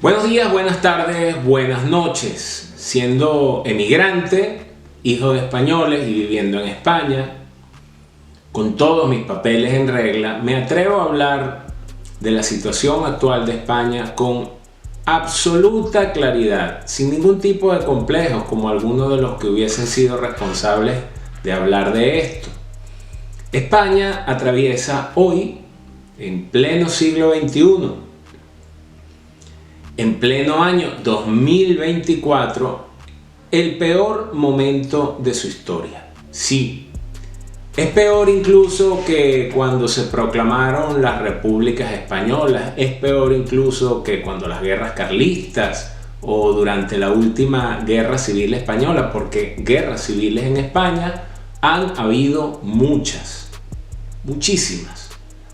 Buenos días, buenas tardes, buenas noches. Siendo emigrante, hijo de españoles y viviendo en España, con todos mis papeles en regla, me atrevo a hablar de la situación actual de España con absoluta claridad, sin ningún tipo de complejos como algunos de los que hubiesen sido responsables de hablar de esto. España atraviesa hoy, en pleno siglo XXI, en pleno año 2024, el peor momento de su historia. Sí, es peor incluso que cuando se proclamaron las repúblicas españolas, es peor incluso que cuando las guerras carlistas o durante la última guerra civil española, porque guerras civiles en España han habido muchas, muchísimas,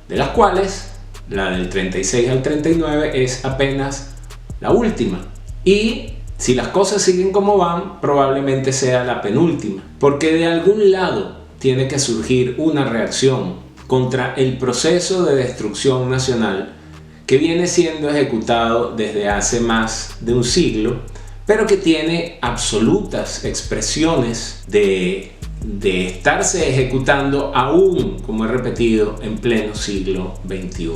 de las cuales la del 36 al 39 es apenas la última, y si las cosas siguen como van, probablemente sea la penúltima, porque de algún lado tiene que surgir una reacción contra el proceso de destrucción nacional que viene siendo ejecutado desde hace más de un siglo, pero que tiene absolutas expresiones de estarse ejecutando aún, como he repetido, en pleno siglo XXI.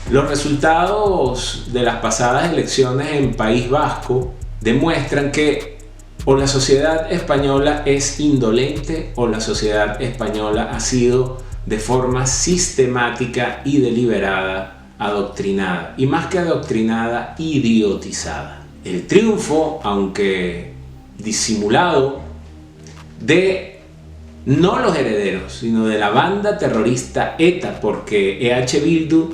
Los resultados de las pasadas elecciones en País Vasco demuestran que o la sociedad española es indolente o la sociedad española ha sido de forma sistemática y deliberada adoctrinada, y más que adoctrinada, idiotizada. El triunfo, aunque disimulado, de no los herederos, sino de la banda terrorista ETA, porque EH Bildu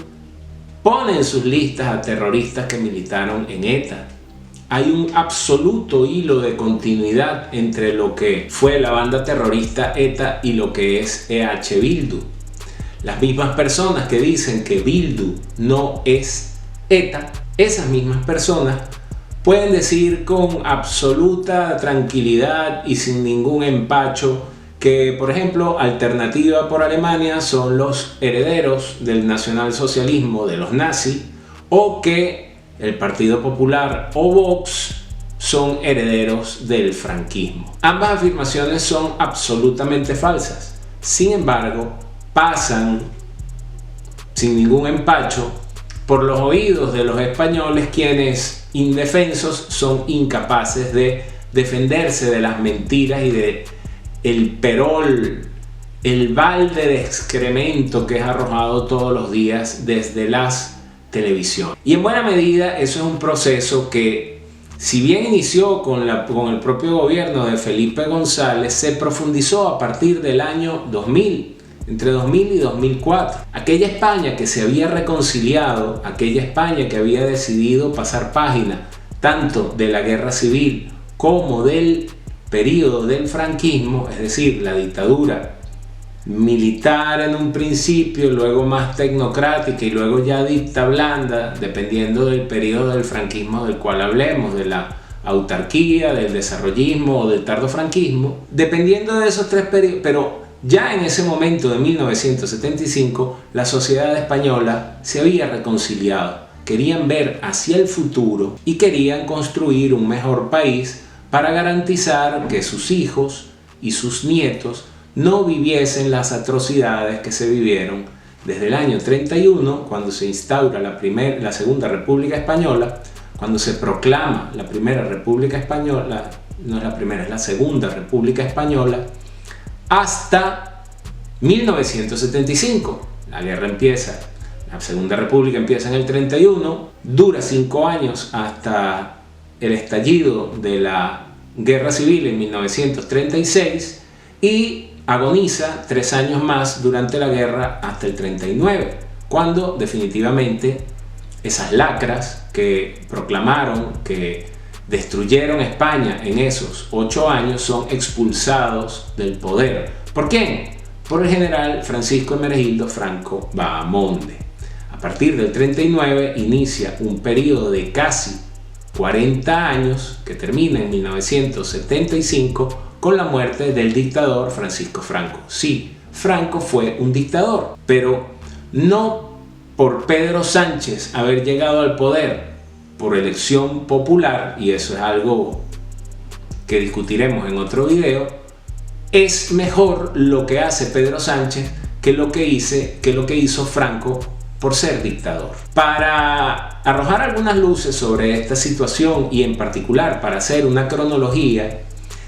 pone en sus listas a terroristas que militaron en ETA. Hay un absoluto hilo de continuidad entre lo que fue la banda terrorista ETA y lo que es EH Bildu. Las mismas personas que dicen que Bildu no es ETA, esas mismas personas pueden decir con absoluta tranquilidad y sin ningún empacho que, por ejemplo, Alternativa por Alemania son los herederos del nacionalsocialismo de los nazis, o que el Partido Popular o Vox son herederos del franquismo. Ambas afirmaciones son absolutamente falsas. Sin embargo, pasan sin ningún empacho por los oídos de los españoles, quienes, indefensos, son incapaces de defenderse de las mentiras y de el perol, el balde de excremento que es arrojado todos los días desde las televisiones. Y en buena medida eso es un proceso que, si bien inició con el propio gobierno de Felipe González, se profundizó a partir del año 2000, entre 2000 y 2004. Aquella España que se había reconciliado, aquella España que había decidido pasar página tanto de la guerra civil como del periodo del franquismo, es decir, la dictadura militar en un principio, luego más tecnocrática y luego ya dicta blanda, dependiendo del periodo del franquismo del cual hablemos, de la autarquía, del desarrollismo o del tardofranquismo, dependiendo de esos tres periodos. Pero ya en ese momento de 1975 la sociedad española se había reconciliado, querían ver hacia el futuro y querían construir un mejor país para garantizar que sus hijos y sus nietos no viviesen las atrocidades que se vivieron desde el año 31, cuando se instaura la Segunda República Española, cuando se proclama la Primera República Española, no es la primera, es la Segunda República Española, hasta 1975. La guerra empieza, la Segunda República empieza en el 31, dura 5 años hasta el estallido de la Guerra Civil en 1936 y agoniza 3 años más durante la guerra hasta el 39, cuando definitivamente esas lacras que proclamaron que destruyeron España en esos 8 años son expulsados del poder. ¿Por quién? Por el general Francisco Hermenegildo Franco Bahamonde. A partir del 39 inicia un periodo de casi 40 años que termina en 1975 con la muerte del dictador Francisco Franco. Sí, Franco fue un dictador, pero no por Pedro Sánchez haber llegado al poder, por elección popular, y eso es algo que discutiremos en otro video, es mejor lo que hace Pedro Sánchez que lo que hizo Franco por ser dictador. Para arrojar algunas luces sobre esta situación y en particular para hacer una cronología,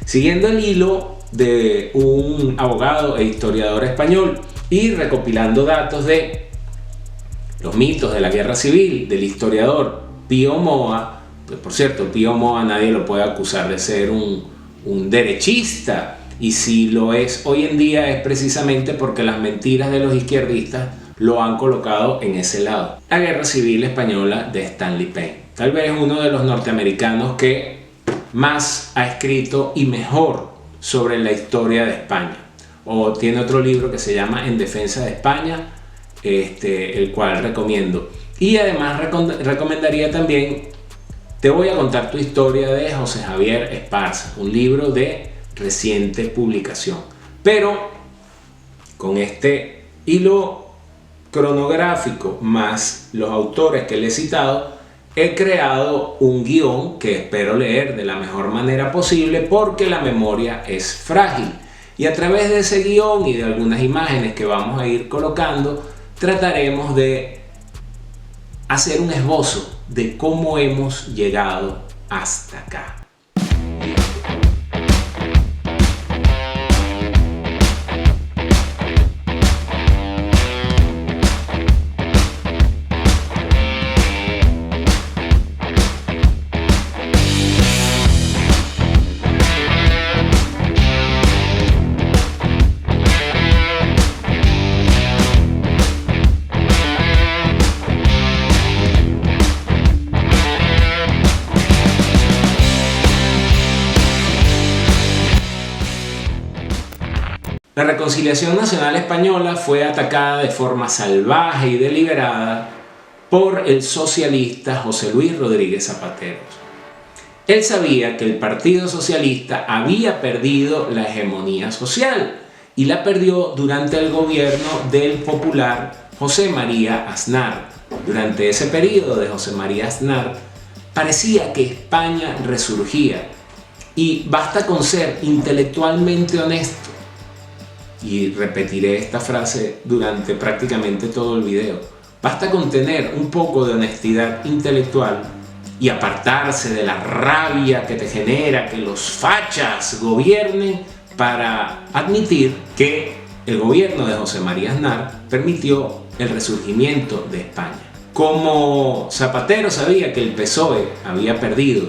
siguiendo el hilo de un abogado e historiador español y recopilando datos de los mitos de la guerra civil del historiador Pío Moa, pues por cierto, Pío Moa nadie lo puede acusar de ser un derechista, y si lo es hoy en día es precisamente porque las mentiras de los izquierdistas lo han colocado en ese lado. La guerra civil española de Stanley Payne, tal vez uno de los norteamericanos que más ha escrito y mejor sobre la historia de España, o tiene otro libro que se llama En defensa de España, el cual recomiendo. Y además recomendaría también Te voy a contar tu historia, de José Javier Esparza, un libro de reciente publicación. Pero con este hilo cronográfico más los autores que le he citado, he creado un guión que espero leer de la mejor manera posible, porque la memoria es frágil, y a través de ese guión y de algunas imágenes que vamos a ir colocando, trataremos de hacer un esbozo de cómo hemos llegado hasta acá. La reconciliación nacional española fue atacada de forma salvaje y deliberada por el socialista José Luis Rodríguez Zapatero. Él sabía que el Partido Socialista había perdido la hegemonía social, y la perdió durante el gobierno del popular José María Aznar. Durante ese periodo de José María Aznar parecía que España resurgía, y basta con ser intelectualmente honesto, y repetiré esta frase durante prácticamente todo el video, basta con tener un poco de honestidad intelectual y apartarse de la rabia que te genera que los fachas gobiernen para admitir que el gobierno de José María Aznar permitió el resurgimiento de España. Como Zapatero sabía que el PSOE había perdido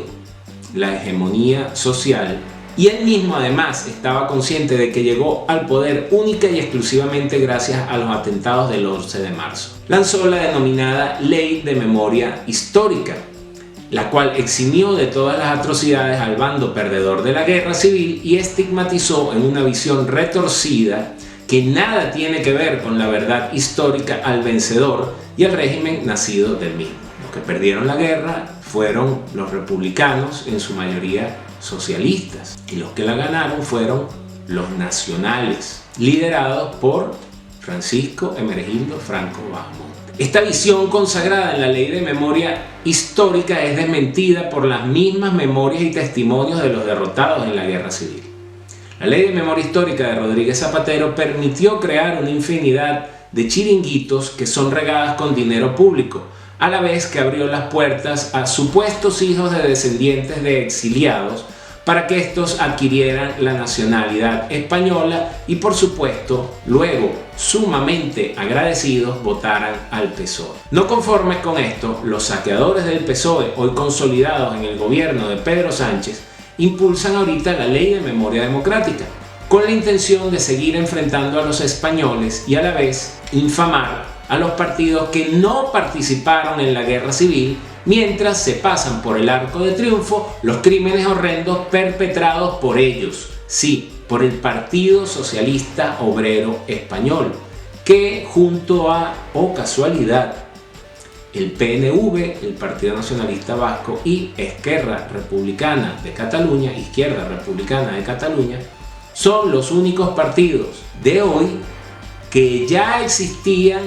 la hegemonía social, y él mismo además estaba consciente de que llegó al poder única y exclusivamente gracias a los atentados del 11 de marzo, lanzó la denominada Ley de Memoria Histórica, la cual eximió de todas las atrocidades al bando perdedor de la guerra civil y estigmatizó en una visión retorcida que nada tiene que ver con la verdad histórica al vencedor y al régimen nacido del mismo. Los que perdieron la guerra fueron los republicanos, en su mayoría socialistas, y los que la ganaron fueron los nacionales, liderados por Francisco Hermenegildo Franco Bahamonde. Esta visión consagrada en la Ley de Memoria Histórica es desmentida por las mismas memorias y testimonios de los derrotados en la guerra civil. La Ley de Memoria Histórica de Rodríguez Zapatero permitió crear una infinidad de chiringuitos que son regadas con dinero público, a la vez que abrió las puertas a supuestos hijos de descendientes de exiliados para que estos adquirieran la nacionalidad española y, por supuesto, luego, sumamente agradecidos, votaran al PSOE. No conformes con esto, los saqueadores del PSOE, hoy consolidados en el gobierno de Pedro Sánchez, impulsan ahorita la Ley de Memoria Democrática, con la intención de seguir enfrentando a los españoles y a la vez infamar a los partidos que no participaron en la guerra civil, mientras se pasan por el arco de triunfo los crímenes horrendos perpetrados por ellos, sí, por el Partido Socialista Obrero Español, que junto a, oh casualidad, el PNV, el Partido Nacionalista Vasco, y Esquerra Republicana de Cataluña, Izquierda Republicana de Cataluña, son los únicos partidos de hoy que ya existían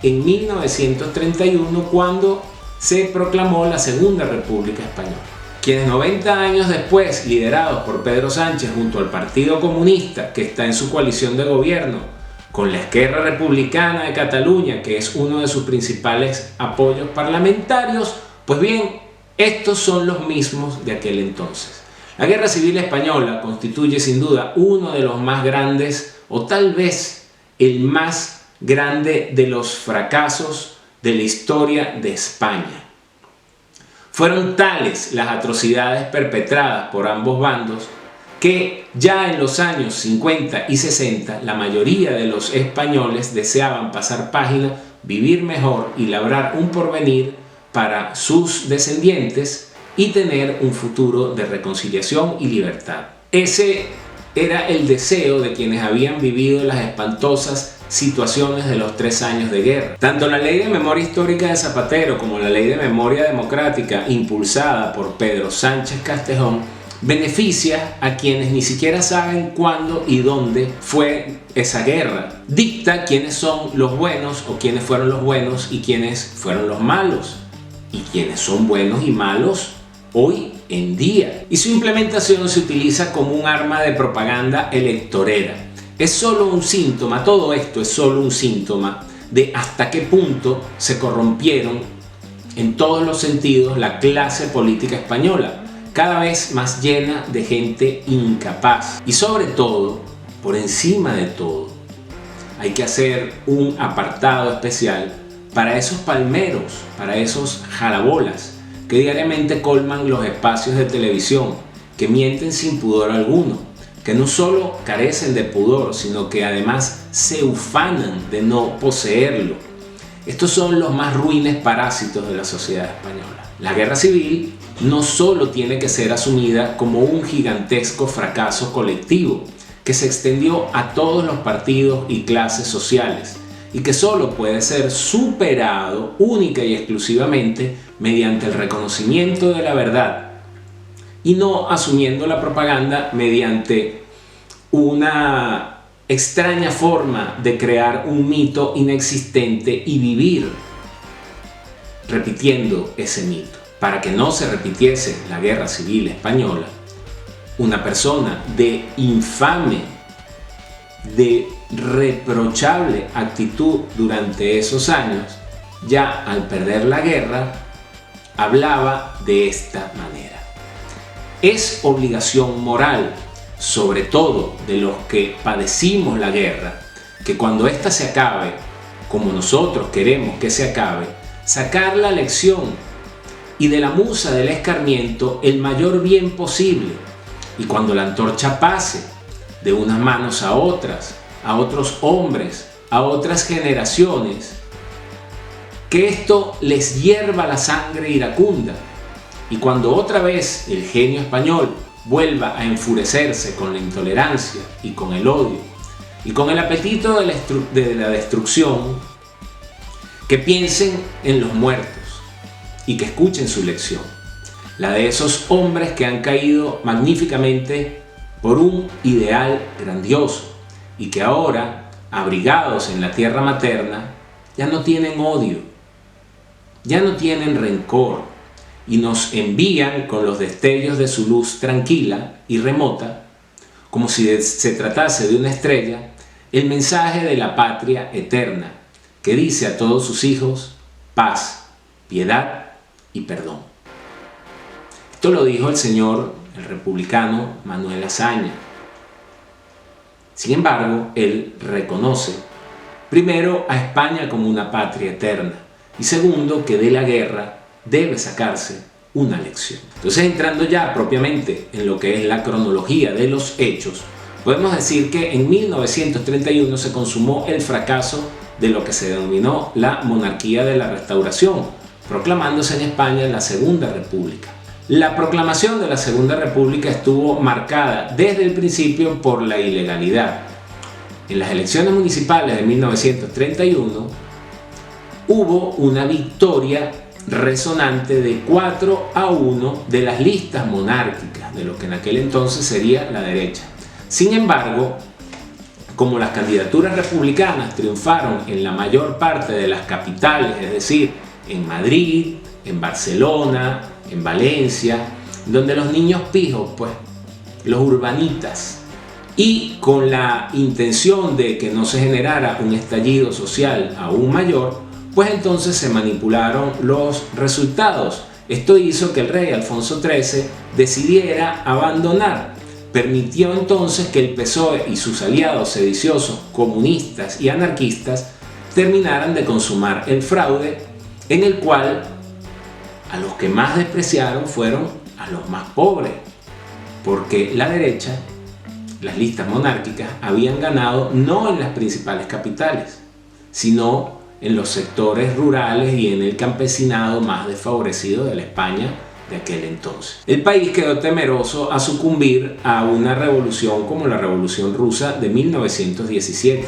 en 1931, cuando se proclamó la Segunda República Española. Quienes 90 años después, liderados por Pedro Sánchez junto al Partido Comunista, que está en su coalición de gobierno, con la Esquerra Republicana de Cataluña, que es uno de sus principales apoyos parlamentarios, pues bien, estos son los mismos de aquel entonces. La Guerra Civil Española constituye sin duda uno de los más grandes, o tal vez el más grande de los fracasos de la historia de España. Fueron tales las atrocidades perpetradas por ambos bandos que ya en los años 50 y 60 la mayoría de los españoles deseaban pasar página, vivir mejor y labrar un porvenir para sus descendientes y tener un futuro de reconciliación y libertad. Ese era el deseo de quienes habían vivido las espantosas situaciones de los 3 años de guerra. Tanto la Ley de Memoria Histórica de Zapatero como la Ley de Memoria Democrática, impulsada por Pedro Sánchez Castejón, beneficia a quienes ni siquiera saben cuándo y dónde fue esa guerra. Dicta quiénes son los buenos o quiénes fueron los buenos y quiénes fueron los malos, y quiénes son buenos y malos hoy en día. Y su implementación se utiliza como un arma de propaganda electorera. Es solo un síntoma, todo esto es solo un síntoma de hasta qué punto se corrompieron en todos los sentidos la clase política española, cada vez más llena de gente incapaz. Y sobre todo, por encima de todo, hay que hacer un apartado especial para esos palmeros, para esos jalabolas que diariamente colman los espacios de televisión, que mienten sin pudor alguno, que no solo carecen de pudor, sino que además se ufanan de no poseerlo. Estos son los más ruines parásitos de la sociedad española. La guerra civil no solo tiene que ser asumida como un gigantesco fracaso colectivo, que se extendió a todos los partidos y clases sociales, y que solo puede ser superado única y exclusivamente mediante el reconocimiento de la verdad, y no asumiendo la propaganda mediante una extraña forma de crear un mito inexistente y vivir repitiendo ese mito. Para que no se repitiese la Guerra Civil Española, una persona de infame, de reprochable actitud durante esos años, ya al perder la guerra, hablaba de esta manera: es obligación moral, sobre todo de los que padecimos la guerra, que cuando ésta se acabe, como nosotros queremos que se acabe, sacar la lección y de la musa del escarmiento el mayor bien posible. Y cuando la antorcha pase de unas manos a otros hombres, a otras generaciones, que esto les hierva la sangre iracunda. Y cuando otra vez el genio español vuelva a enfurecerse con la intolerancia y con el odio y con el apetito de la destrucción, que piensen en los muertos y que escuchen su lección, la de esos hombres que han caído magníficamente por un ideal grandioso y que ahora, abrigados en la tierra materna, ya no tienen odio, ya no tienen rencor, y nos envían con los destellos de su luz tranquila y remota, como si se tratase de una estrella, el mensaje de la patria eterna, que dice a todos sus hijos: paz, piedad y perdón. Esto lo dijo el señor, el republicano Manuel Azaña. Sin embargo, él reconoce, primero, a España como una patria eterna, y segundo, que de la guerra debe sacarse una lección. Entonces, entrando ya propiamente en lo que es la cronología de los hechos, podemos decir que en 1931 se consumó el fracaso de lo que se denominó la monarquía de la Restauración, proclamándose en España la Segunda República. La proclamación de la Segunda República estuvo marcada desde el principio por la ilegalidad. En las elecciones municipales de 1931 hubo una victoria resonante de 4-1 de las listas monárquicas, de lo que en aquel entonces sería la derecha. Sin embargo, como las candidaturas republicanas triunfaron en la mayor parte de las capitales, es decir, en Madrid, en Barcelona, en Valencia, donde los niños pijos, pues, los urbanitas, y con la intención de que no se generara un estallido social aún mayor, pues entonces se manipularon los resultados. Esto hizo que el rey Alfonso XIII decidiera abandonar. Permitió entonces que el PSOE y sus aliados sediciosos, comunistas y anarquistas terminaran de consumar el fraude, en el cual a los que más despreciaron fueron a los más pobres, porque la derecha, las listas monárquicas, habían ganado no en las principales capitales, sino en los sectores rurales y en el campesinado más desfavorecido de la España de aquel entonces. El país quedó temeroso a sucumbir a una revolución como la Revolución Rusa de 1917,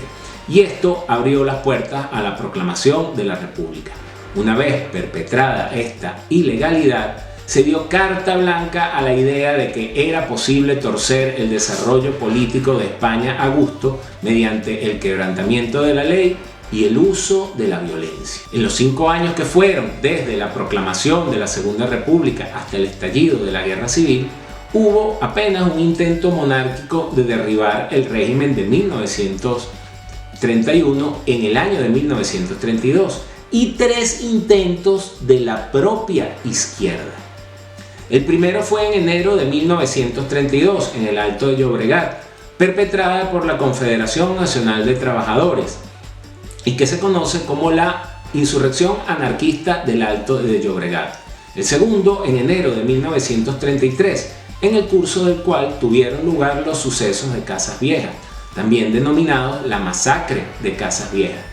y esto abrió las puertas a la proclamación de la República. Una vez perpetrada esta ilegalidad, se dio carta blanca a la idea de que era posible torcer el desarrollo político de España a gusto mediante el quebrantamiento de la ley y el uso de la violencia. En los 5 años que fueron desde la proclamación de la Segunda República hasta el estallido de la Guerra Civil, hubo apenas un intento monárquico de derribar el régimen de 1931 en el año de 1932 y 3 intentos de la propia izquierda. El primero fue en enero de 1932 en el Alto de Llobregat, perpetrada por la Confederación Nacional de Trabajadores, y que se conoce como la Insurrección Anarquista del Alto de Llobregat. El segundo en enero de 1933, en el curso del cual tuvieron lugar los sucesos de Casas Viejas, también denominado la Masacre de Casas Viejas.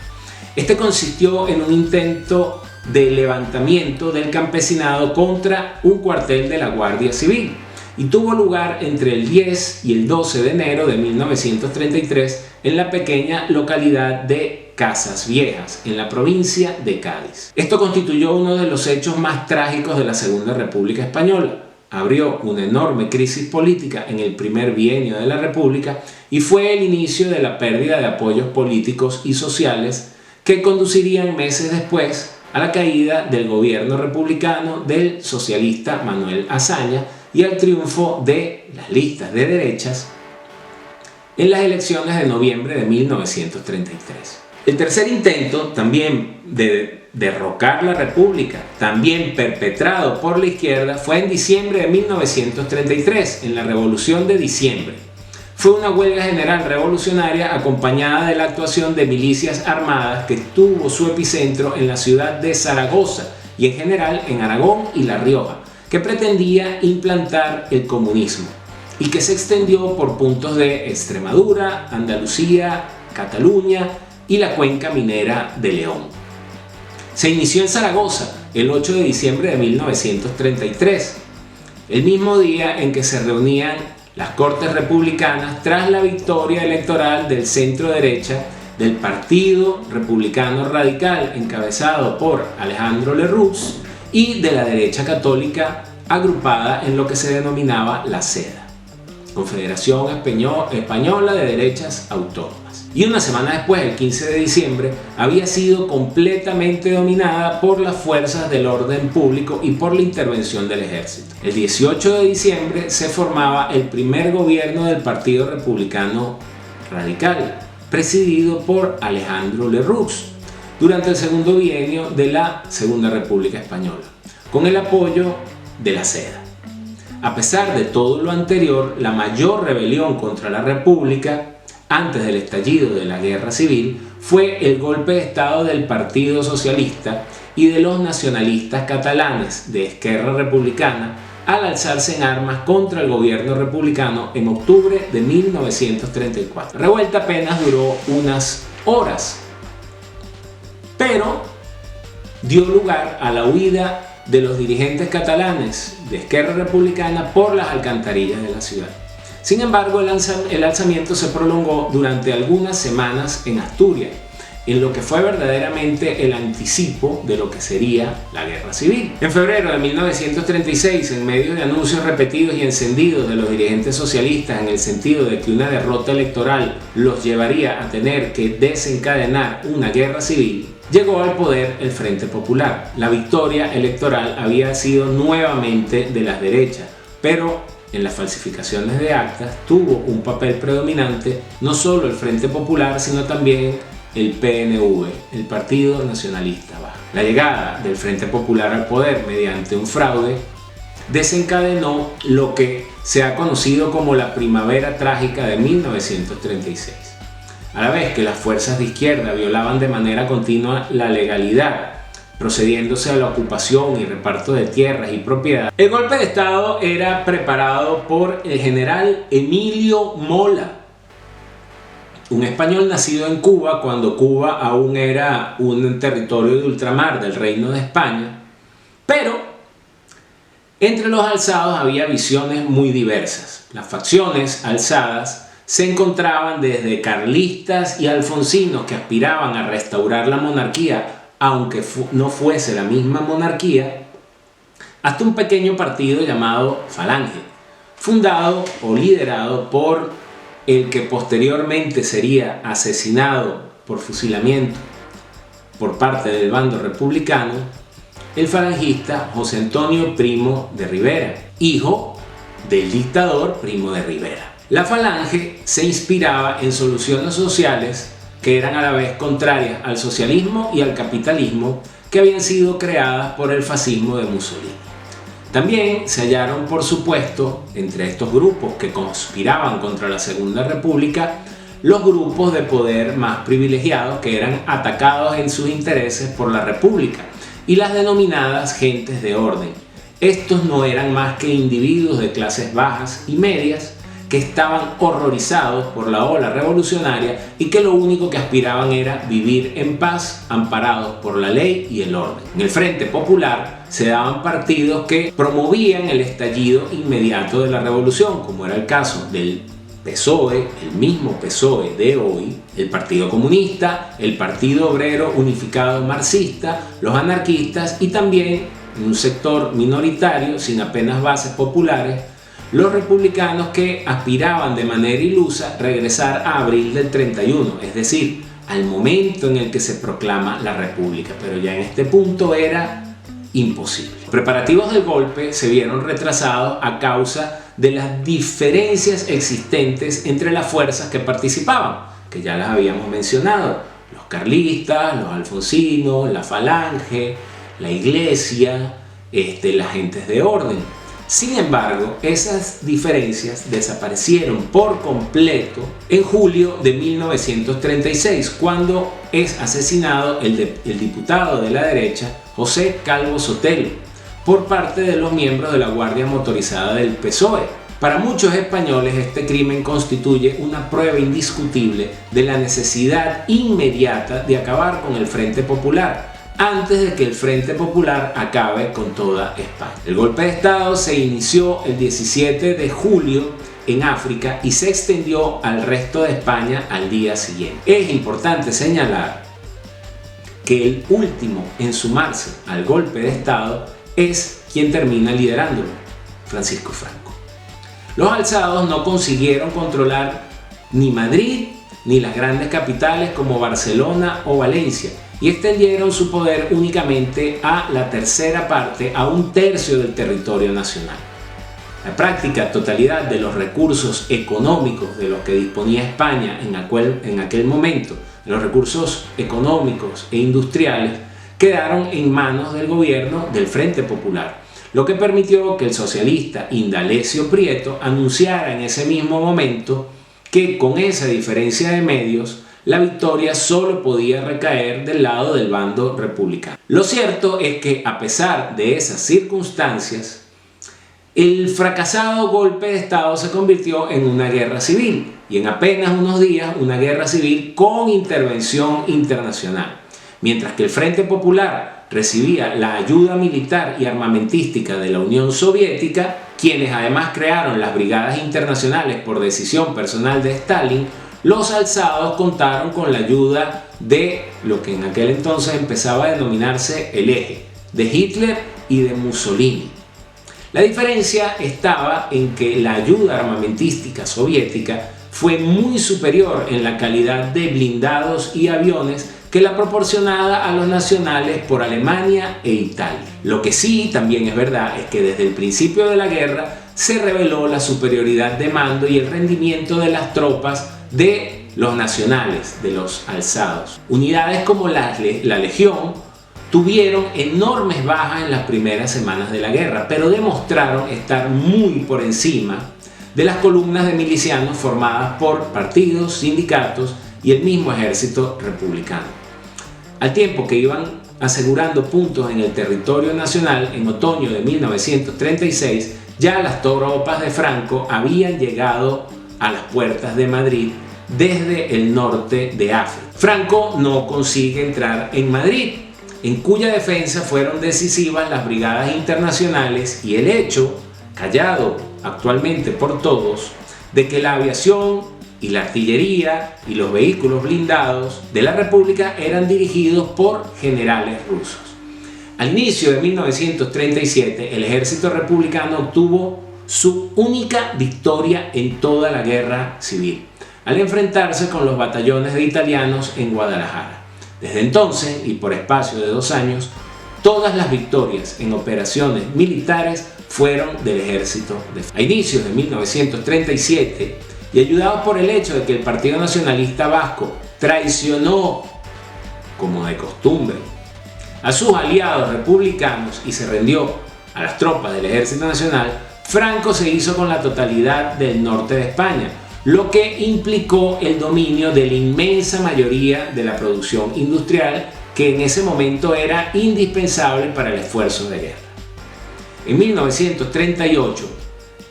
Este consistió en un intento de levantamiento del campesinado contra un cuartel de la Guardia Civil y tuvo lugar entre el 10 y el 12 de enero de 1933 en la pequeña localidad de Casas Viejas, en la provincia de Cádiz. Esto constituyó uno de los hechos más trágicos de la Segunda República Española. Abrió una enorme crisis política en el primer bienio de la República y fue el inicio de la pérdida de apoyos políticos y sociales que conducirían meses después a la caída del gobierno republicano del socialista Manuel Azaña y al triunfo de las listas de derechas en las elecciones de noviembre de 1933. El tercer intento, también de derrocar la República, también perpetrado por la izquierda, fue en diciembre de 1933, en la Revolución de Diciembre. Fue una huelga general revolucionaria acompañada de la actuación de milicias armadas que tuvo su epicentro en la ciudad de Zaragoza y en general en Aragón y La Rioja, que pretendía implantar el comunismo y que se extendió por puntos de Extremadura, Andalucía, Cataluña y la cuenca minera de León. Se inició en Zaragoza el 8 de diciembre de 1933, el mismo día en que se reunían las Cortes Republicanas tras la victoria electoral del centro derecha del Partido Republicano Radical, encabezado por Alejandro Lerroux, y de la derecha católica agrupada en lo que se denominaba la CEDA, Confederación Española de Derechas Autónomas. Y una semana después, el 15 de diciembre, había sido completamente dominada por las fuerzas del orden público y por la intervención del ejército. El 18 de diciembre se formaba el primer gobierno del Partido Republicano Radical, presidido por Alejandro Lerroux, durante el segundo bienio de la Segunda República Española, con el apoyo de la CEDA. A pesar de todo lo anterior, la mayor rebelión contra la República antes del estallido de la Guerra Civil fue el golpe de Estado del Partido Socialista y de los nacionalistas catalanes de Esquerra Republicana al alzarse en armas contra el gobierno republicano en octubre de 1934. La revuelta apenas duró unas horas, pero dio lugar a la huida de los dirigentes catalanes de Esquerra Republicana por las alcantarillas de la ciudad. Sin embargo, el alzamiento se prolongó durante algunas semanas en Asturias, en lo que fue verdaderamente el anticipo de lo que sería la Guerra Civil. En febrero de 1936, en medio de anuncios repetidos y encendidos de los dirigentes socialistas en el sentido de que una derrota electoral los llevaría a tener que desencadenar una guerra civil, llegó al poder el Frente Popular. La victoria electoral había sido nuevamente de las derechas, pero en las falsificaciones de actas tuvo un papel predominante no solo el Frente Popular, sino también el PNV, el Partido Nacionalista Vasco. La llegada del Frente Popular al poder mediante un fraude desencadenó lo que se ha conocido como la Primavera Trágica de 1936. A la vez que las fuerzas de izquierda violaban de manera continua la legalidad, procediéndose a la ocupación y reparto de tierras y propiedades, el golpe de Estado era preparado por el general Emilio Mola, un español nacido en Cuba cuando Cuba aún era un territorio de ultramar del Reino de España, pero entre los alzados había visiones muy diversas. Las facciones alzadas se encontraban desde carlistas y alfonsinos que aspiraban a restaurar la monarquía, aunque no fuese la misma monarquía, hasta un pequeño partido llamado Falange, fundado o liderado por el que posteriormente sería asesinado por fusilamiento por parte del bando republicano, el falangista José Antonio Primo de Rivera, hijo del dictador Primo de Rivera. La Falange se inspiraba en soluciones sociales que eran a la vez contrarias al socialismo y al capitalismo que habían sido creadas por el fascismo de Mussolini. También se hallaron, por supuesto, entre estos grupos que conspiraban contra la Segunda República, los grupos de poder más privilegiados que eran atacados en sus intereses por la República y las denominadas gentes de orden. Estos no eran más que individuos de clases bajas y medias que estaban horrorizados por la ola revolucionaria y que lo único que aspiraban era vivir en paz, amparados por la ley y el orden. En el Frente Popular se daban partidos que promovían el estallido inmediato de la revolución, como era el caso del PSOE, el mismo PSOE de hoy, el Partido Comunista, el Partido Obrero Unificado Marxista, los anarquistas y también, en un sector minoritario sin apenas bases populares, los republicanos que aspiraban de manera ilusa regresar a abril del 31, es decir, al momento en el que se proclama la República, pero ya en este punto era imposible. Los preparativos del golpe se vieron retrasados a causa de las diferencias existentes entre las fuerzas que participaban, que ya las habíamos mencionado: los carlistas, los alfonsinos, la Falange, la Iglesia, las gentes de orden. Sin embargo, esas diferencias desaparecieron por completo en julio de 1936, cuando es asesinado el diputado de la derecha José Calvo Sotelo por parte de los miembros de la Guardia Motorizada del PSOE. Para muchos españoles, este crimen constituye una prueba indiscutible de la necesidad inmediata de acabar con el Frente Popular antes de que el Frente Popular acabe con toda España. El golpe de Estado se inició el 17 de julio en África y se extendió al resto de España al día siguiente. Es importante señalar que el último en sumarse al golpe de Estado es quien termina liderándolo, Francisco Franco. Los alzados no consiguieron controlar ni Madrid ni las grandes capitales como Barcelona o Valencia, y extendieron su poder únicamente a la tercera parte, a un tercio del territorio nacional. La práctica totalidad de los recursos económicos de los que disponía España en aquel momento, los recursos económicos e industriales, quedaron en manos del gobierno del Frente Popular, lo que permitió que el socialista Indalecio Prieto anunciara en ese mismo momento que con esa diferencia de medios la victoria solo podía recaer del lado del bando republicano. Lo cierto es que, a pesar de esas circunstancias, el fracasado golpe de Estado se convirtió en una guerra civil, y en apenas unos días una guerra civil con intervención internacional. Mientras que el Frente Popular recibía la ayuda militar y armamentística de la Unión Soviética, quienes además crearon las brigadas internacionales por decisión personal de Stalin, los alzados contaron con la ayuda de lo que en aquel entonces empezaba a denominarse el Eje, de Hitler y de Mussolini. La diferencia estaba en que la ayuda armamentística soviética fue muy superior en la calidad de blindados y aviones que la proporcionada a los nacionales por Alemania e Italia. Lo que sí también es verdad es que desde el principio de la guerra se reveló la superioridad de mando y el rendimiento de las tropas de los nacionales, de los alzados. Unidades como la Legión tuvieron enormes bajas en las primeras semanas de la guerra, pero demostraron estar muy por encima de las columnas de milicianos formadas por partidos, sindicatos y el mismo ejército republicano. Al tiempo que iban asegurando puntos en el territorio nacional, en otoño de 1936, ya las tropas de Franco habían llegado a las puertas de Madrid desde el norte de África. Franco no consigue entrar en Madrid, en cuya defensa fueron decisivas las brigadas internacionales y el hecho, callado actualmente por todos, de que la aviación y la artillería y los vehículos blindados de la República eran dirigidos por generales rusos. Al inicio de 1937, el ejército republicano obtuvo su única victoria en toda la guerra civil, al enfrentarse con los batallones de italianos en Guadalajara. Desde entonces, y por espacio de 2 años, todas las victorias en operaciones militares fueron del ejército de Franco. A inicios de 1937, y ayudados por el hecho de que el Partido Nacionalista Vasco traicionó, como de costumbre, a sus aliados republicanos y se rindió a las tropas del Ejército Nacional, Franco se hizo con la totalidad del norte de España, lo que implicó el dominio de la inmensa mayoría de la producción industrial que en ese momento era indispensable para el esfuerzo de guerra. En 1938,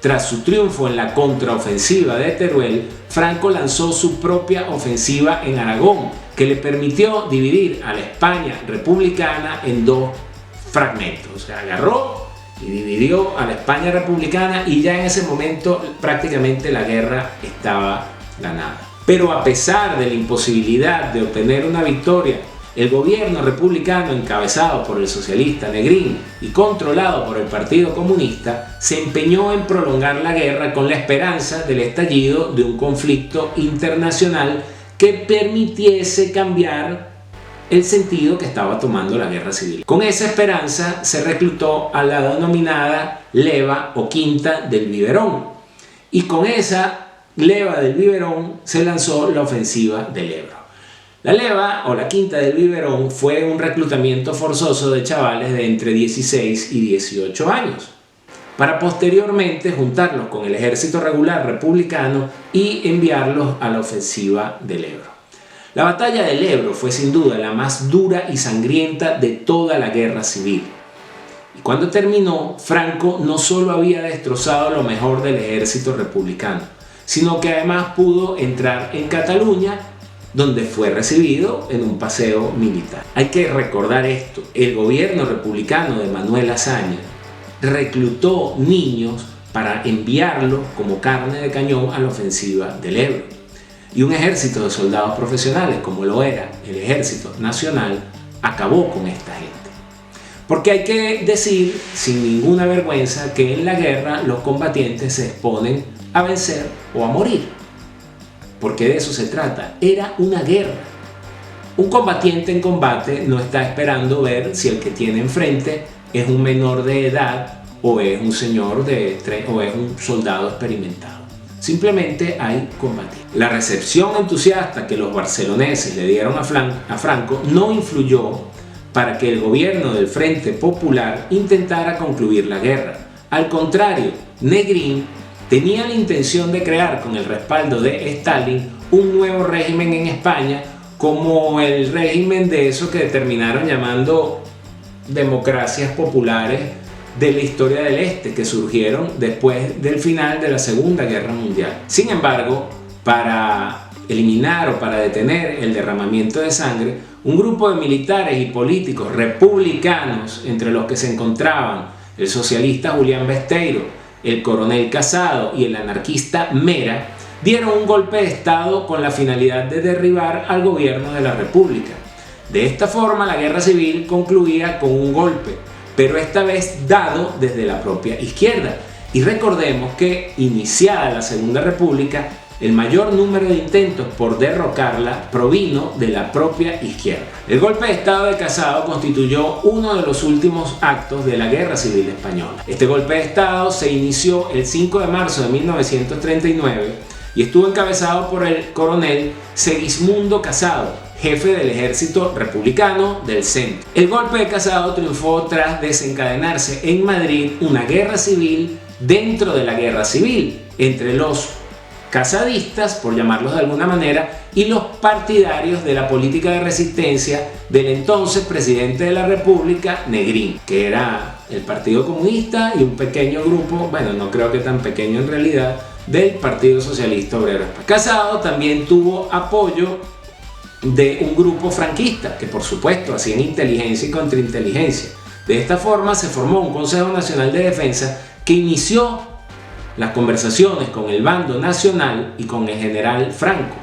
tras su triunfo en la contraofensiva de Teruel, Franco lanzó su propia ofensiva en Aragón, que le permitió dividir a la España republicana en 2 fragmentos. O sea, agarró y dividió a la España republicana y ya en ese momento prácticamente la guerra estaba ganada. Pero a pesar de la imposibilidad de obtener una victoria, el gobierno republicano encabezado por el socialista Negrín y controlado por el Partido Comunista se empeñó en prolongar la guerra con la esperanza del estallido de un conflicto internacional que permitiese cambiar el sentido que estaba tomando la guerra civil. Con esa esperanza se reclutó a la denominada leva o quinta del biberón y con esa leva del biberón se lanzó la ofensiva del Ebro. La leva o la quinta del biberón fue un reclutamiento forzoso de chavales de entre 16 y 18 años, para posteriormente juntarlos con el ejército regular republicano y enviarlos a la ofensiva del Ebro. La batalla del Ebro fue sin duda la más dura y sangrienta de toda la guerra civil. Y cuando terminó, Franco no solo había destrozado lo mejor del ejército republicano, sino que además pudo entrar en Cataluña, donde fue recibido en un paseo militar. Hay que recordar esto: el gobierno republicano de Manuel Azaña reclutó niños para enviarlos como carne de cañón a la ofensiva del Ebro. Y un ejército de soldados profesionales, como lo era el Ejército Nacional, acabó con esta gente. Porque hay que decir sin ninguna vergüenza que en la guerra los combatientes se exponen a vencer o a morir. Porque de eso se trata. Era una guerra. Un combatiente en combate no está esperando ver si el que tiene enfrente es un menor de edad o es un señor o es un soldado experimentado. Simplemente hay combatir. La recepción entusiasta que los barceloneses le dieron a Franco no influyó para que el gobierno del Frente Popular intentara concluir la guerra. Al contrario, Negrín tenía la intención de crear, con el respaldo de Stalin, un nuevo régimen en España, como el régimen de eso que terminaron llamando democracias populares de la historia del Este, que surgieron después del final de la Segunda Guerra Mundial. Sin embargo, para eliminar o para detener el derramamiento de sangre, un grupo de militares y políticos republicanos, entre los que se encontraban el socialista Julián Besteiro, el coronel Casado y el anarquista Mera, dieron un golpe de estado con la finalidad de derribar al gobierno de la República. De esta forma, la guerra civil concluía con un golpe, pero esta vez dado desde la propia izquierda. Y recordemos que, iniciada la Segunda República, el mayor número de intentos por derrocarla provino de la propia izquierda. El golpe de estado de Casado constituyó uno de los últimos actos de la Guerra Civil Española. Este golpe de estado se inició el 5 de marzo de 1939 y estuvo encabezado por el coronel Segismundo Casado, jefe del ejército republicano del centro. El golpe de Casado triunfó tras desencadenarse en Madrid una guerra civil dentro de la guerra civil entre los casadistas, por llamarlos de alguna manera, y los partidarios de la política de resistencia del entonces presidente de la República, Negrín, que era el Partido Comunista y un pequeño grupo, bueno, no creo que tan pequeño en realidad, del Partido Socialista Obrero Español. Casado también tuvo apoyo de un grupo franquista, que por supuesto hacían inteligencia y contrainteligencia. De esta forma se formó un Consejo Nacional de Defensa que inició las conversaciones con el bando nacional y con el general Franco.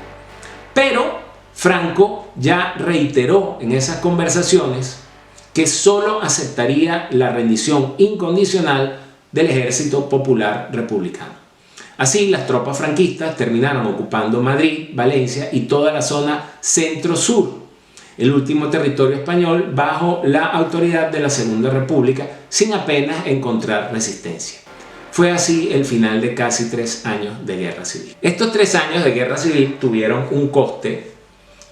Pero Franco ya reiteró en esas conversaciones que solo aceptaría la rendición incondicional del Ejército Popular Republicano. Así, las tropas franquistas terminaron ocupando Madrid, Valencia y toda la zona centro-sur, el último territorio español bajo la autoridad de la Segunda República, sin apenas encontrar resistencia. Fue así el final de casi 3 años de guerra civil. Estos 3 años de guerra civil tuvieron un coste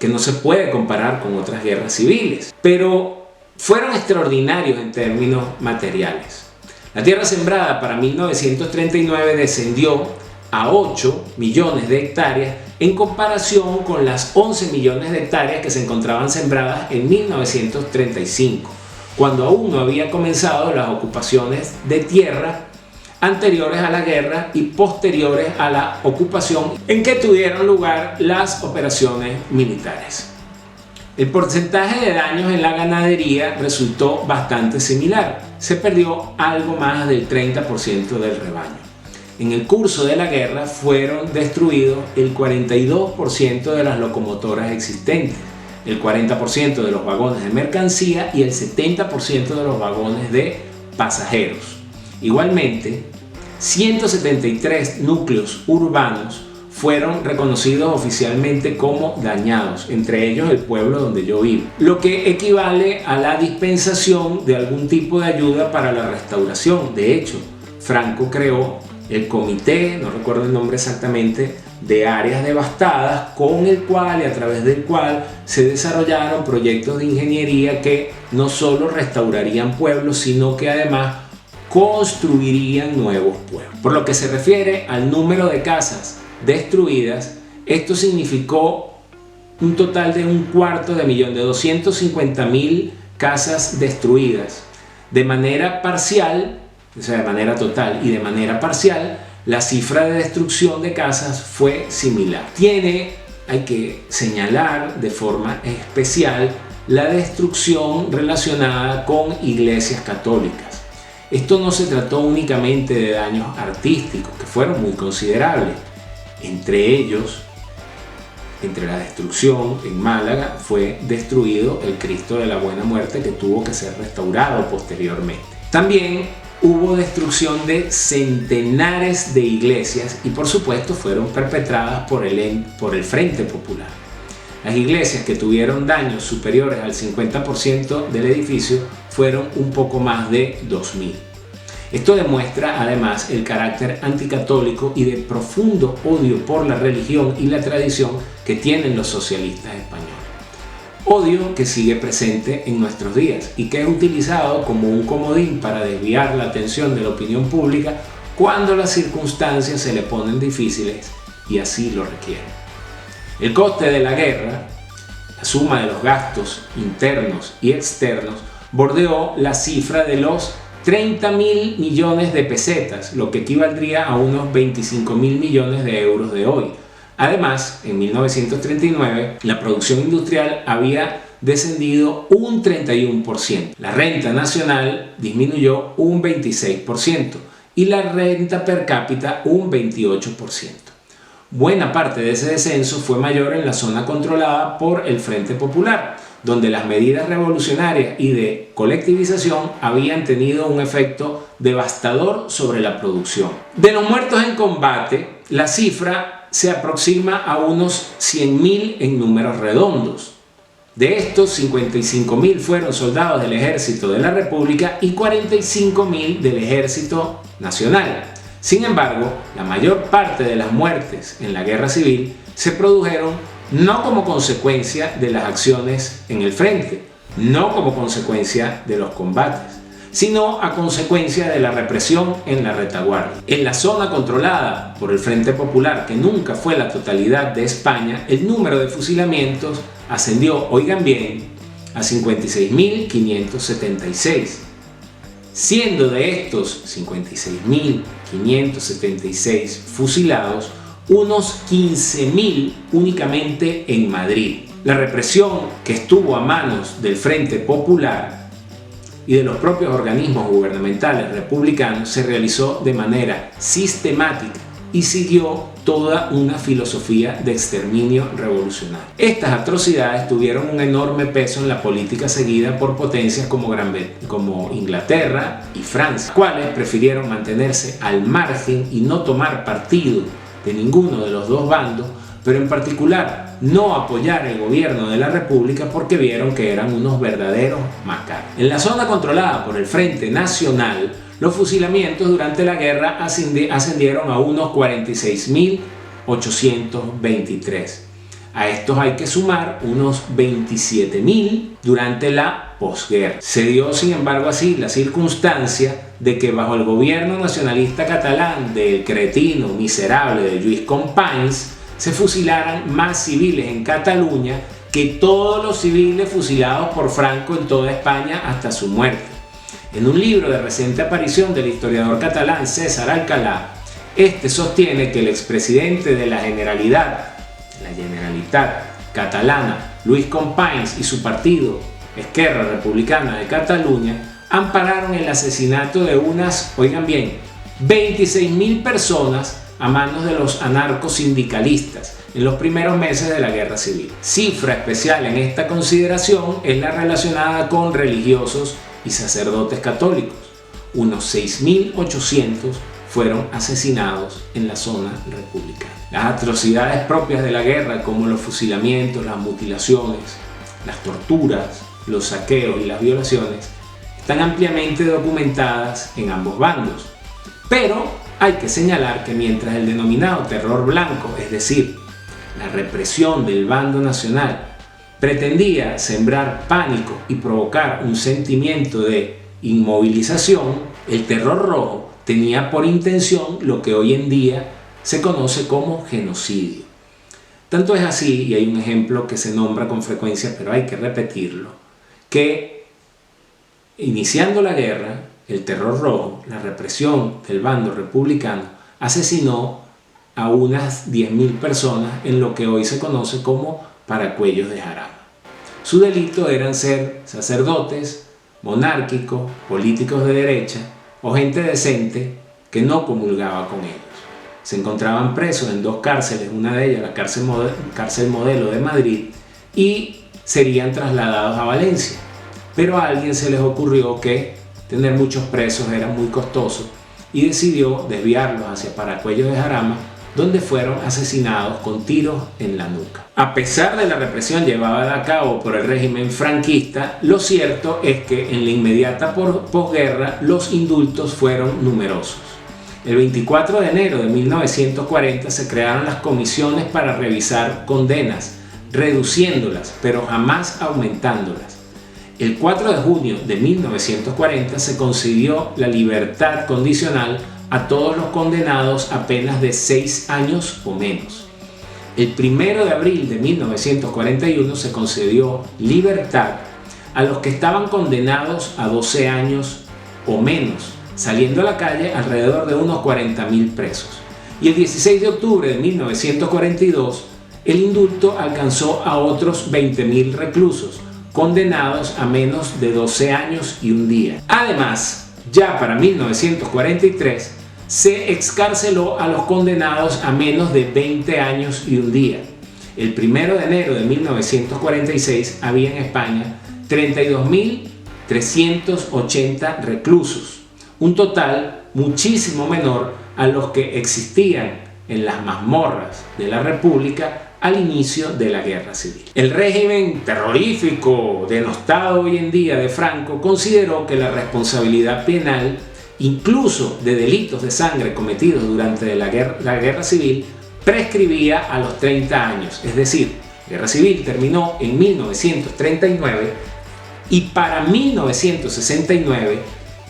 que no se puede comparar con otras guerras civiles, pero fueron extraordinarios en términos materiales. La tierra sembrada para 1939 descendió a 8 millones de hectáreas en comparación con las 11 millones de hectáreas que se encontraban sembradas en 1935, cuando aún no había comenzado las ocupaciones de tierra anteriores a la guerra y posteriores a la ocupación en que tuvieron lugar las operaciones militares. El porcentaje de daños en la ganadería resultó bastante similar. Se perdió algo más del 30% del rebaño. En el curso de la guerra fueron destruidos el 42% de las locomotoras existentes, el 40% de los vagones de mercancía y el 70% de los vagones de pasajeros. Igualmente, 173 núcleos urbanos fueron reconocidos oficialmente como dañados, entre ellos el pueblo donde yo vivo, lo que equivale a la dispensación de algún tipo de ayuda para la restauración. De hecho, Franco creó el comité, no recuerdo el nombre exactamente, de áreas devastadas, con el cual y a través del cual se desarrollaron proyectos de ingeniería que no solo restaurarían pueblos, sino que además construirían nuevos pueblos. Por lo que se refiere al número de casas destruidas, esto significó un total de 250.000, de 250.000 casas destruidas. De manera parcial, o sea, de manera total y de manera parcial, la cifra de destrucción de casas fue similar. Hay que señalar de forma especial la destrucción relacionada con iglesias católicas. Esto no se trató únicamente de daños artísticos, que fueron muy considerables. Entre ellos, entre la destrucción en Málaga, fue destruido el Cristo de la Buena Muerte, que tuvo que ser restaurado posteriormente. También hubo destrucción de centenares de iglesias y por supuesto fueron perpetradas por el Frente Popular. Las iglesias que tuvieron daños superiores al 50% del edificio fueron un poco más de 2.000. Esto demuestra además el carácter anticatólico y de profundo odio por la religión y la tradición que tienen los socialistas españoles. Odio que sigue presente en nuestros días y que es utilizado como un comodín para desviar la atención de la opinión pública cuando las circunstancias se le ponen difíciles y así lo requieren. El coste de la guerra, la suma de los gastos internos y externos, bordeó la cifra de los 30.000 millones de pesetas, lo que equivaldría a unos 25.000 millones de euros de hoy. Además, en 1939, la producción industrial había descendido un 31%. La renta nacional disminuyó un 26% y la renta per cápita un 28%. Buena parte de ese descenso fue mayor en la zona controlada por el Frente Popular, donde las medidas revolucionarias y de colectivización habían tenido un efecto devastador sobre la producción. De los muertos en combate, la cifra se aproxima a unos 100.000 en números redondos. De estos, 55.000 fueron soldados del Ejército de la República y 45.000 del Ejército Nacional. Sin embargo, la mayor parte de las muertes en la guerra civil se produjeron no como consecuencia de las acciones en el frente, no como consecuencia de los combates, sino a consecuencia de la represión en la retaguardia. En la zona controlada por el Frente Popular, que nunca fue la totalidad de España, el número de fusilamientos ascendió, oigan bien, a 56.576, siendo de estos 56.576 fusilados, unos 15.000 únicamente en Madrid. La represión que estuvo a manos del Frente Popular y de los propios organismos gubernamentales republicanos se realizó de manera sistemática y siguió toda una filosofía de exterminio revolucionario. Estas atrocidades tuvieron un enorme peso en la política seguida por potencias como Inglaterra y Francia, las cuales prefirieron mantenerse al margen y no tomar partido de ninguno de los dos bandos, pero en particular no apoyar el gobierno de la República porque vieron que eran unos verdaderos macaros. En la zona controlada por el Frente Nacional, los fusilamientos durante la guerra ascendieron a unos 46.823. A estos hay que sumar unos 27.000 durante la posguerra. Se dio, sin embargo, así la circunstancia de que bajo el gobierno nacionalista catalán del cretino miserable de Lluís Companys se fusilaran más civiles en Cataluña que todos los civiles fusilados por Franco en toda España hasta su muerte. En un libro de reciente aparición del historiador catalán César Alcalá, este sostiene que el expresidente de la Generalitat catalana, Lluís Companys, y su partido Esquerra Republicana de Cataluña ampararon el asesinato de unas, oigan bien, 26.000 personas a manos de los anarcosindicalistas en los primeros meses de la guerra civil. Cifra especial en esta consideración es la relacionada con religiosos y sacerdotes católicos. Unos 6.800 fueron asesinados en la zona republicana. Las atrocidades propias de la guerra, como los fusilamientos, las mutilaciones, las torturas, los saqueos y las violaciones, están ampliamente documentadas en ambos bandos. Pero hay que señalar que mientras el denominado terror blanco, es decir, la represión del bando nacional, pretendía sembrar pánico y provocar un sentimiento de inmovilización, el terror rojo tenía por intención lo que hoy en día se conoce como genocidio. Tanto es así, y hay un ejemplo que se nombra con frecuencia, pero hay que repetirlo, que iniciando la guerra, el terror rojo, la represión del bando republicano, asesinó a unas 10.000 personas en lo que hoy se conoce como paracuellos de jarama. Su delito eran ser sacerdotes, monárquicos, políticos de derecha o gente decente que no comulgaba con ellos. Se encontraban presos en dos cárceles, una de ellas la cárcel Modelo de Madrid, y serían trasladados a Valencia. Pero a alguien se les ocurrió que tener muchos presos era muy costoso y decidió desviarlos hacia Paracuellos de Jarama, donde fueron asesinados con tiros en la nuca. A pesar de la represión llevada a cabo por el régimen franquista, lo cierto es que en la inmediata posguerra los indultos fueron numerosos. El 24 de enero de 1940 se crearon las comisiones para revisar condenas, reduciéndolas, pero jamás aumentándolas. El 4 de junio de 1940 se concedió la libertad condicional a todos los condenados a penas de 6 años o menos. El 1 de abril de 1941 se concedió libertad a los que estaban condenados a 12 años o menos, saliendo a la calle alrededor de unos 40.000 presos. Y el 16 de octubre de 1942, el indulto alcanzó a otros 20.000 reclusos, condenados a menos de 12 años y un día. Además, ya para 1943, se excarceló a los condenados a menos de 20 años y un día. El 1 de enero de 1946 había en España 32.380 reclusos, un total muchísimo menor a los que existían en las mazmorras de la República al inicio de la Guerra Civil. El régimen terrorífico denostado hoy en día de Franco consideró que la responsabilidad penal, incluso de delitos de sangre cometidos durante la Guerra Civil, prescribía a los 30 años, es decir, la Guerra Civil terminó en 1939 y para 1969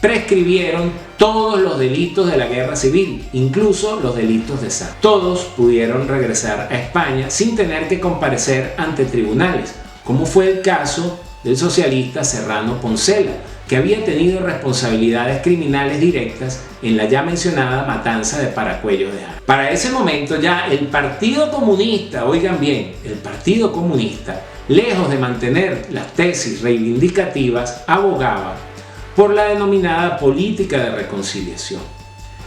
prescribieron todos los delitos de la Guerra Civil, incluso los delitos de sangre. Todos pudieron regresar a España sin tener que comparecer ante tribunales, como fue el caso del socialista Serrano Poncela, que había tenido responsabilidades criminales directas en la ya mencionada matanza de Paracuellos de Jaén. Para ese momento ya el Partido Comunista, oigan bien, el Partido Comunista, lejos de mantener las tesis reivindicativas, abogaba por la denominada política de reconciliación.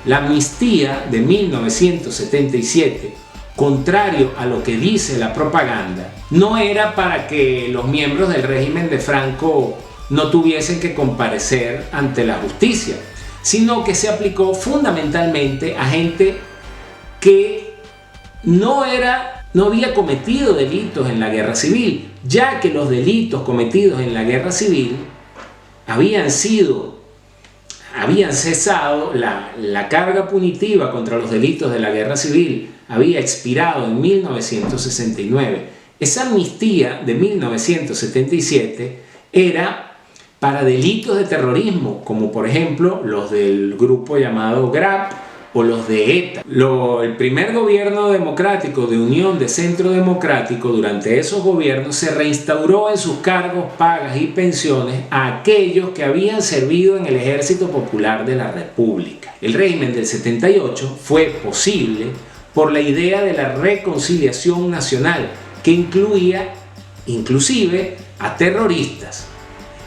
La amnistía de 1977, contrario a lo que dice la propaganda, no era para que los miembros del régimen de Franco no tuviesen que comparecer ante la justicia, sino que se aplicó fundamentalmente a gente que no había cometido delitos en la Guerra Civil, ya que los delitos cometidos en la Guerra Civil habían cesado, la carga punitiva contra los delitos de la Guerra Civil había expirado en 1969. Esa amnistía de 1977 era para delitos de terrorismo, como por ejemplo los del grupo llamado GRAP o los de ETA. El primer gobierno democrático de Unión de Centro Democrático, durante esos gobiernos se reinstauró en sus cargos, pagas y pensiones a aquellos que habían servido en el Ejército Popular de la República. El régimen del 78 fue posible por la idea de la reconciliación nacional, que incluía inclusive a terroristas,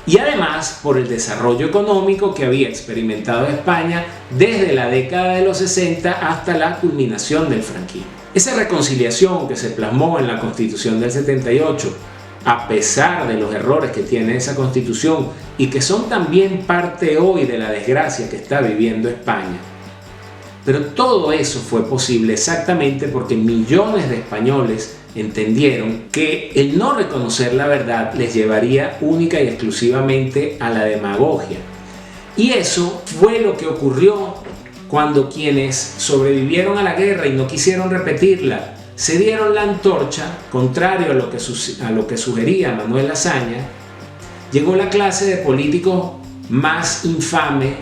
y además por el desarrollo económico que había experimentado España desde la década de los 60 hasta la culminación del franquismo. Esa reconciliación que se plasmó en la Constitución del 78, a pesar de los errores que tiene esa Constitución y que son también parte hoy de la desgracia que está viviendo España, pero todo eso fue posible exactamente porque millones de españoles entendieron que el no reconocer la verdad les llevaría única y exclusivamente a la demagogia. Y eso fue lo que ocurrió cuando quienes sobrevivieron a la guerra y no quisieron repetirla se dieron la antorcha, contrario a lo que sugería Manuel Azaña. Llegó la clase de políticos más infame,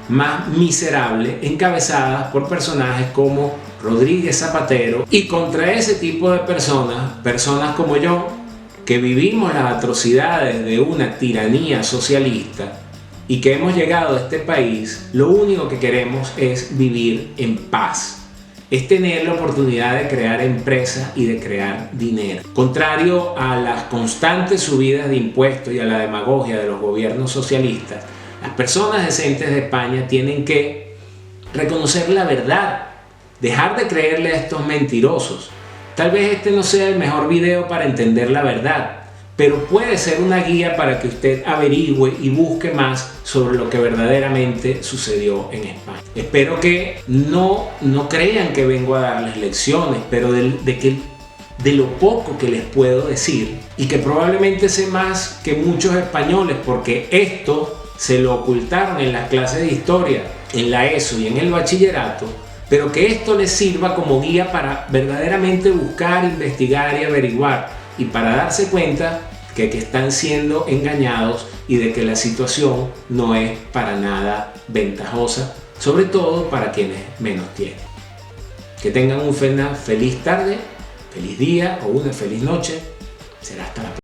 más miserable, encabezadas por personajes como Rodríguez Zapatero, y contra ese tipo de personas como yo, que vivimos las atrocidades de una tiranía socialista y que hemos llegado a este país, lo único que queremos es vivir en paz, es tener la oportunidad de crear empresas y de crear dinero. Contrario a las constantes subidas de impuestos y a la demagogia de los gobiernos socialistas, las personas decentes de España tienen que reconocer la verdad, dejar de creerle a estos mentirosos. Tal vez este no sea el mejor video para entender la verdad, pero puede ser una guía para que usted averigüe y busque más sobre lo que verdaderamente sucedió en España. Espero que no crean que vengo a darles lecciones, pero de lo poco que les puedo decir, y que probablemente sé más que muchos españoles, porque esto se lo ocultaron en las clases de historia, en la ESO y en el bachillerato, pero que esto les sirva como guía para verdaderamente buscar, investigar y averiguar, y para darse cuenta que están siendo engañados y de que la situación no es para nada ventajosa, sobre todo para quienes menos tienen. Que tengan una feliz tarde, feliz día o una feliz noche. Será hasta la próxima.